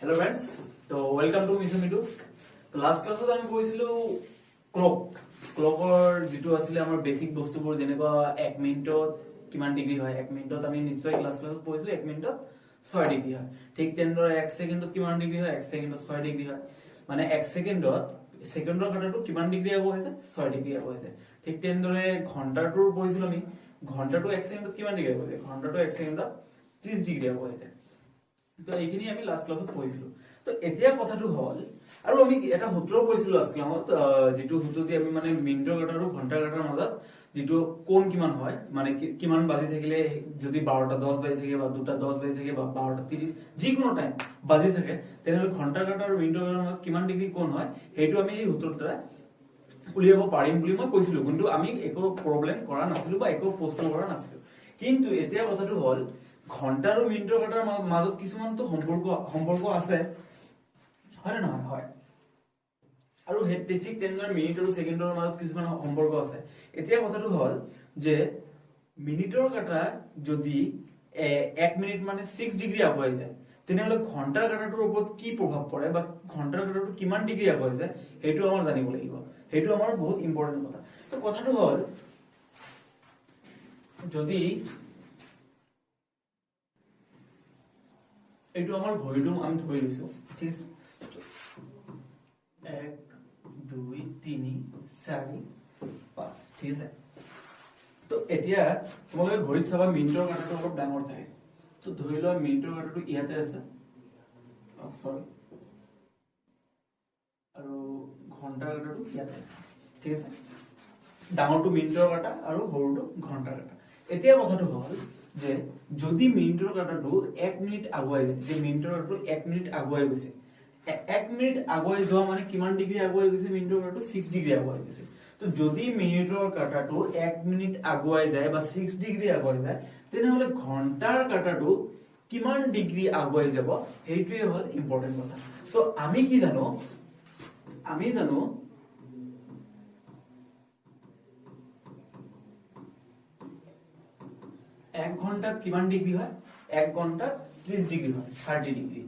Hello friends, तो welcome two mission मिटू। तो last क्लासत আমি কৈছিলো ক্লকৰ যেটো আছিল আমাৰ বেসিক বস্তুবোৰ যেনেকুৱা 1 মিনিটত কিমান ডিগ্ৰী হয় 1 মিনিটত আমি নিশ্চয় ক্লাছত পঢ়িছো 1 মিনিটত 6 ডিগ্ৰী হয়। ঠিক তেনেদৰে 1 সেকেন্ডত কিমান ডিগ্ৰী হয় 1 সেকেন্ডত 6 ডিগ্ৰী হয়। মানে 1 সেকেন্ডৰ কাটাটো কিমান ডিগ্ৰী আগু হৈছে 6 ডিগ্ৰী আগু হৈছে। ঠিক তেনেদৰে ঘণ্টাটোৰ পঢ়িছিলো আমি ঘণ্টাটো 1 সেকেন্ডত কিমান ডিগ্ৰী আগু হৈছে ঘণ্টাটো 1 সেকেন্ডত 30 ডিগ্ৰী আগু হৈছে। তো এইখিনি আমি লাস্ট ক্লাসত পঢ়িছিলো। তো এতিয়া কথাটো হল আৰু আমি এটা সূত্ৰ কৈছিলো লাস্ট ক্লাসত যেটো সূত্ৰ দি আমি মানে মিনিটৰ কাটা আৰু ঘণ্টাৰ কাটাৰ মাজত যেটো কোণ কিমান হয় মানে কিমান বাজি থাকিলে যদি 12টা 10 বাজি থাকে বা 2টা 10 বাজি থাকে বা 12টা 30 যিকোনো টাইম বাজি থাকে তেনেহলে ঘণ্টাৰ কাটা আৰু মিনিটৰ কাটাৰ মাজত কিমান ডিগ্ৰী কোণ হয় হেতু আমি এই সূত্ৰৰ দ্বাৰা উলিয়াব পাৰিম বুলি মই কৈছিলো, কিন্তু আমি একো প্ৰবলেম কৰা নাছিলো বা একো প্ৰশ্ন কৰা নাছিলো। কিন্তু এতিয়া কথাটো হল ঘণ্টা আৰু মিনিটৰ কাটাৰ মাজত কিছুমান তো সম্পৰ্ক আছে হয় না নহয়? হয়। আৰু ঠিক তেনেদৰে মিনিট আৰু সেকেন্ডৰ মাজত কিছুমান সম্পৰ্ক আছে। এতিয়া কথাটো হল যে মিনিটৰ কাটা যদি 1 মিনিট মানে 6 ডিগ্ৰী আগুৱাই যায় তেনেহলে ঘণ্টাৰ কাটাটোৰ ওপৰত কি প্ৰভাৱ পৰে বা ঘণ্টাৰ কাটাটো কিমান ডিগ্ৰী আগুৱাই যায় হেতু আমাৰ জানিব লাগিব। হেতু আমাৰ বহুত ইম্পৰ্টেন্ট কথা। তো কথাটো হল যদি এইটো আমাৰ ঘড়ীটো আমি ধৰি লৈছো, ঠিক আছে? 1 2 3 4 5, ঠিক আছে? তো এতিয়া তোমালোকে ঘড়ীত চাবা মিনিটৰ কাটাটো অলপ ডাঙৰ থাকে। তো ধৰি লোৱা মিনিটৰ কাটাটো ইয়াতে আছে, সৰি, আৰু ঘণ্টাৰ কাটাটো ইয়াতে আছে, ঠিক আছে? ডাঙৰটো মিনিটৰ কাটা আৰু সৰুটো ঘণ্টাৰ কাটা। এতিয়া কথাটো হল যে যদি মিনিটৰ কাটাটো 1 মিনিট আগুৱাই যায়, যে মিনিটৰ কাটাটো 1 মিনিট আগুৱাই গৈছে, 1 মিনিট আগুৱাই যোৱা মানে কিমান ডিগ্ৰী আগুৱাই গৈছে মিনিটৰ কাটাটো 6 ডিগ্ৰী আগুৱাই গৈছে। তো যদি মিনিটৰ কাটাটো 1 মিনিট আগুৱাই যায় বা 6 ডিগ্ৰী আগুৱাই যায় তেনেহলে ঘণ্টাৰ কাটাটো কিমান ডিগ্ৰী আগুৱাই যাব হেইটোৱে হল ইম্পৰ্টেন্ট কথা। তো আমি কি জানো, আমি জানো 1 ঘণ্টাত কিমান ডিগ্ৰী হয় 1 ঘণ্টাত 30 ডিগ্ৰী হয় 30 ডিগ্ৰী।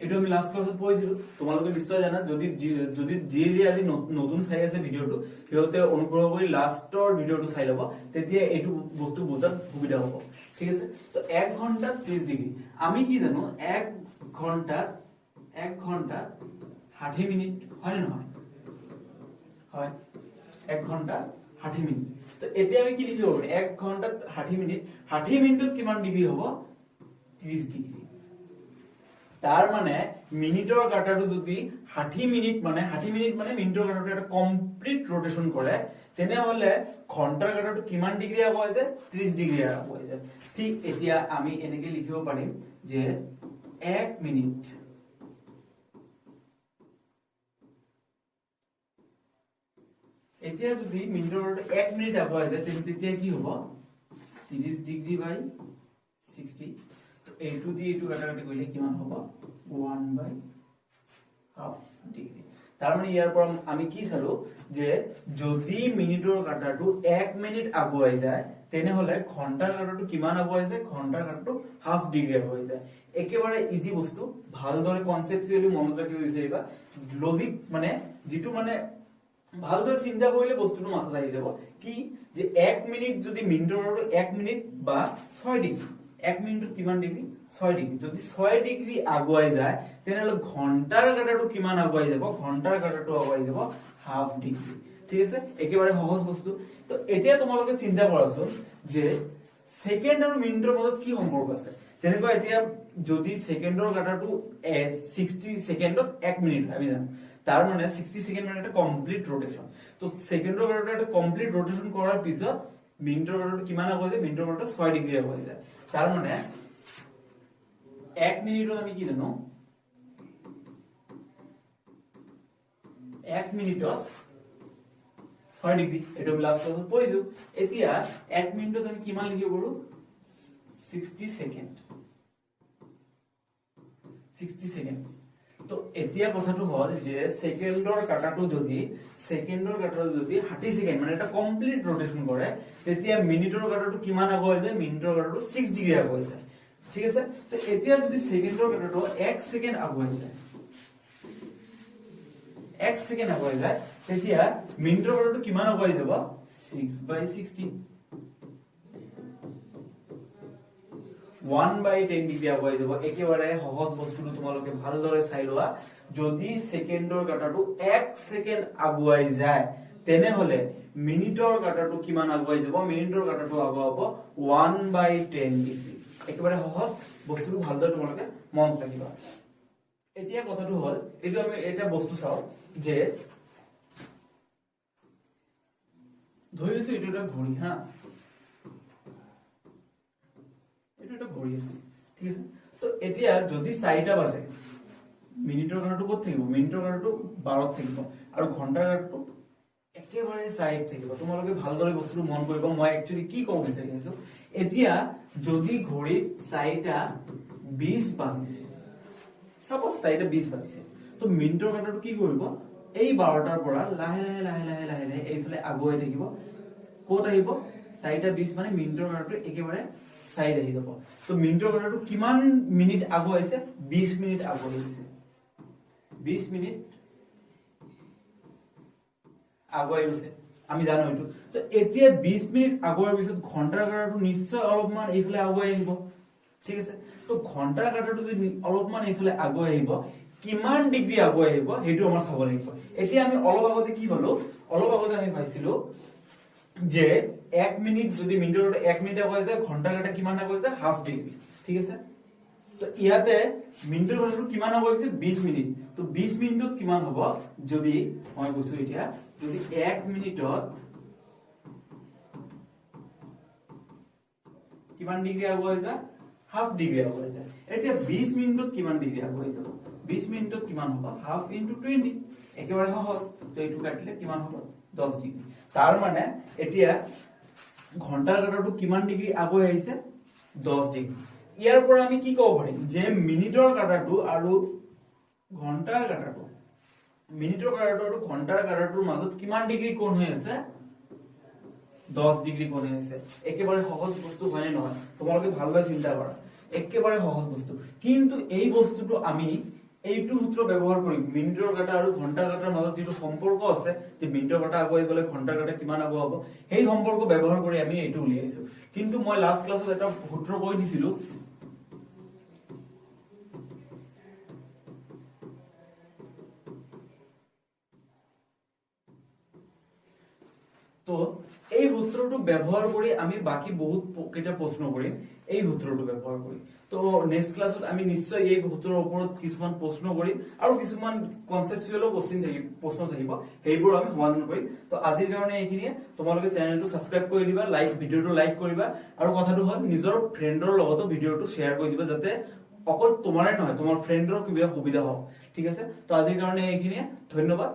এটো আমি লাস্ট ক্লাসত পঢ়িছিলো, তোমালোকে নিশ্চয় জানা। যদি যি আজি নতুন চাই আছে ভিডিওটো হেতে অনুগ্ৰহ কৰি লাস্টৰ ভিডিওটো চাই লব, তেতিয়া এইটো বস্তু বুজাত সুবিধা হ'ব, ঠিক আছে? তো 1 ঘণ্টাত 30 ডিগ্ৰী আমি কি জানো 1 ঘণ্টাত 60 মিনিট হয় না নহয়? হয়, 1 ঘণ্টা 60 মিনিট। তো এতিয়া আমি কি লিখিব পাৰো 1 ঘণ্টাত 60 মিনিট, 60 মিনিটত কিমান ডিগ্ৰী হ'ব 30 ডিগ্ৰী। তাৰ মানে মিনিটৰ কাটাটো যদি 60 মিনিট মানে মিনিটৰ কাটাটো এটা কমপ্লিট ৰোটেশন কৰে তেনেহলে ঘণ্টাৰ কাটাটো কিমান ডিগ্ৰী আগুৱাই যায় 30 ডিগ্ৰী আগুৱাই যায়। ঠিক এতিয়া আমি এনেকে লিখিব পাৰিম যে 1 মিনিট এতিয়া যদি মিনিটৰ কাটাটো 1 মিনিট আগুৱাই যায় তেতিয়া কি হ'ব 30 ডিগ্ৰী বাই 60। তো এইটো দি এইটো কাটাকাটি কৰিলে কিমান হ'ব 1/2 ডিগ্ৰী। তাৰ মানে ইয়াৰ পৰা আমি কি চালো যে যদি মিনিটৰ কাটাটো 1 মিনিট আগুৱাই যায় তেনেহলে ঘণ্টাৰ কাটাটো কিমান আগুৱাই যায় ঘণ্টাৰ কাটাটো 1/2 ডিগ্ৰী আগুৱাই যায়। একেবাৰে ইজি বস্তু, ভালদৰে কনসেপচুৱেলি মনত ৰাখিব বিচাৰিবা। লজিক মানে যেটো মানে ভালদৰে চিন্তা কৰিলে বস্তুটো মাথাত আহি যাব কি যে 1 মিনিট যদি মিনিটৰ 1 মিনিট বা 6 ডিগ্ৰী 1 মিনিটত কিমান ডিগ্ৰী 6 ডিগ্ৰী যদি 6 ডিগ্ৰী আগুৱাই যায় তেনেহলে ঘণ্টাৰ কাটাটো কিমান আগুৱাই যাব ঘণ্টাৰ কাটাটো আগুৱাই যাব 1/2 ডিগ্ৰী, ঠিক আছে? একেবাৰে সহজ বস্তু। তো এতিয়া তোমালোকে চিন্তা কৰাচোন যে সেকেন্ড আৰু মিনিটৰ মাজত কি সম্পৰ্ক আছে। যেনেকৈ এতিয়া যদি সেকেন্ডৰ কাটাটো 60 সেকেন্ডত 1 মিনিট হয় আমি জানো, তাৰ মানে 60 সেকেন্ড মানে একটা কমপ্লিট ৰোটেশন। তো সেকেন্ডৰ কাটাটো একটা কমপ্লিট ৰোটেশন কৰাৰ পিছত মিনিটৰ কাটাটো কিমান আগুৱাই যায় মিনিটৰ কাটাটো 6 ডিগ্ৰী আগুৱাই যায়। তাৰ মানে 1 মিনিটত আমি কি জানো 1 মিনিটত 6 ডিগ্ৰী, এটা আমি লাস্ট ক্লাসত পঢ়িছো। এতিয়া 1 মিনিটত আমি কিমান লিখিব পাৰো 60 সেকেন্ড 60 সেকেন্ড। তো এতিয়া কথাটো হল যে সেকেন্ডৰ কাটাটো যদি 60 সেকেন্ড মানে এটা কমপ্লিট ৰোটেশন কৰে তেতিয়া মিনিটৰ কাটাটো কিমান আগুৱাই যায় মিনিটৰ কাটাটো 6 ডিগ্ৰী আগুৱাই যায়। ঠিক আছে তো এতিয়া যদি সেকেন্ডৰ কাটাটো 1 সেকেন্ড আগুৱাই যায় 1 সেকেন্ড আগুৱাই যায় তেতিয়া মিনিটৰ কাটাটো কিমান আগুৱাই যাব 6/16 1/10 ডিগ্ৰী আগুৱাই যাব একেবাৰে সহজ বস্তুটো তোমালোকে ভালদৰে চাই লোৱা যদি সেকেন্ডৰ কাটাটো 1 সেকেন্ড আগুৱাই যায় তেনেহলে মিনিটৰ কাটাটো কিমান আগুৱাই যাব মিনিটৰ কাটাটো আগুৱাব 1/10 ডিগ্ৰী একেবাৰে সহজ বস্তুটো ভালদৰে তোমালোকে মনত ৰাখিবা এতিয়া কথাটো হল এইটো আমি এটা বস্তু চাও যে ধৰি লৈছো এইটো এটা ঘড়ী হা এইটো এটা ঘড়ী আছে ঠিক আছে তো এতিয়া যদি 4টা বাজে মিনিটৰ কাটাটো ক'ত থাকিব মিনিটৰ কাটাটো 12ত থাকিব আৰু ঘণ্টাৰ কাটাটো একেবাৰে সাইড থাকিব তোমালোকে ভালদৰে বস্তুটো মন কৰিবা মই একচুয়ালি কি কব বিচাৰি আছো এতিয়া যদি ঘড়ীত 4টা 20 বাজিছে সাপোজ 4টা 20 বাজিছে তো মিনিটৰ কাটাটো কি কৰিব এই 12টাৰ পৰা লাহে লাহে এইফালে আগুৱাই থাকিব ক'ত আহিব 4টা 20 মানে মিনিটৰ কাটাটো একেবাৰে সাইড আহি যাব তো মিনিটৰ কাটাটো কিমান মিনিট আগুৱাইছে 20 মিনিট আগুৱাইছে 20 মিনিট আগুৱাই গৈছে আমি জানো এইটো তো এতিয়া 20 মিনিট আগুৱাৰ পিছত ঘণ্টাৰ কাটাটো নিশ্চয় অলপমান এইফালে আগুৱাই আহিব ঠিক আছে তো ঘণ্টাৰ কাটাটো যদি অলপমান এইফালে আগুৱাই আহিব কিমান ডিগ্ৰী আগুৱাই আহিব হেতু আমাৰ চাব লাগিব এতিয়া আমি অলপ আগতে কি হলো অলপ আগতে আমি পাইছিলো যে 1 মিনিট যদি মিনিটৰ 1 মিনিট আগুৱাই যায় ঘণ্টাৰ কাটা কিমান আগুৱাই যায় হাফ ডিগ্ৰী ঠিক আছে তো ইয়াতে মিনিটৰ কাটাটো কিমান আগুৱাইছে 20 মিনিট তো 20 মিনিটত কিমান হ'ব যদি মই কৈছো এতিয়া যদি 1 মিনিটত কিমান ডিগ্ৰী আগুৱাই যায় হাফ ডিগ্ৰী আগুৱাই যায় এতিয়া 20 মিনিটত কিমান ডিগ্ৰী আগুৱাই যাব 20 মিনিটত কিমান হ'ব হাফ ইনটু 20 একেবাৰে সহজ তো এইটো কাটিলে কিমান হ'ব 10 ডিগ্ৰী তাৰ মানে এতিয়া ঘণ্টাৰ কাটাটো কিমান ডিগ্ৰী আগুৱাই আহিছে 10 ডিগ্ৰী ইয়াৰ পৰা আমি কি ক'ব পাৰিম যে মিনিটৰ কাটাটো আৰু ঘণ্টাৰ কাটাটো মিনিটৰ কাটাটো আৰু ঘণ্টাৰ কাটাটোৰ মাজত কিমান ডিগ্ৰী কোণ হৈ আছে 10 ডিগ্ৰী কোণ হৈ আছে একেবাৰে সহজ বস্তু হয় নে নহয় তোমালোকে ভালদৰে চিন্তা কৰা একেবাৰে সহজ বস্তু কিন্তু এই বস্তুটো আমি এইটো সূত্ৰ ব্যবহাৰ কৰি মিনিটৰ কাটা আৰু ঘণ্টাৰ কাটাৰ মাজত যেটো সম্পৰ্ক আছে যে মিনিটৰ কাটা আগুৱাই গলে ঘণ্টাৰ কাটা কিমান আগুৱা হ'ব সেই সম্পৰ্ক ব্যবহাৰ কৰি আমি এইটো উলিয়াইছো কিন্তু মই লাস্ট ক্লাছত এটা সূত্ৰ কৈ দিছিলো তো এই সূত্ৰটো ব্যবহাৰ কৰি আমি বাকি বহুত কেটা প্ৰশ্ন কৰিম এই সূত্ৰটো ব্যবহাৰ কৰি তো নেক্সট ক্লাছত আমি নিশ্চয় এই সূত্ৰৰ ওপৰত কিছুমান প্ৰশ্ন কৰিম আৰু কিছুমান কনসেপচুৱেল প্ৰশ্ন থাকিব সেইবোৰ আমি সমাধান কৰিম তো আজিৰ কাৰণে এইখিনিয়ে তোমালোকে চেনেলটো সাবস্ক্ৰাইব কৰি দিবা ভিডিওটো লাইক কৰিবা আৰু কথাটো হ'ল নিজৰ ফ্ৰেণ্ডৰ লগতো ভিডিওটো শেয়াৰ কৰি দিবা যাতে অকল তোমাৰে নহয় তোমাৰ ফ্ৰেণ্ডৰ কিবা সুবিধা হওক ঠিক আছে তো আজিৰ কাৰণে এইখিনিয়ে ধন্যবাদ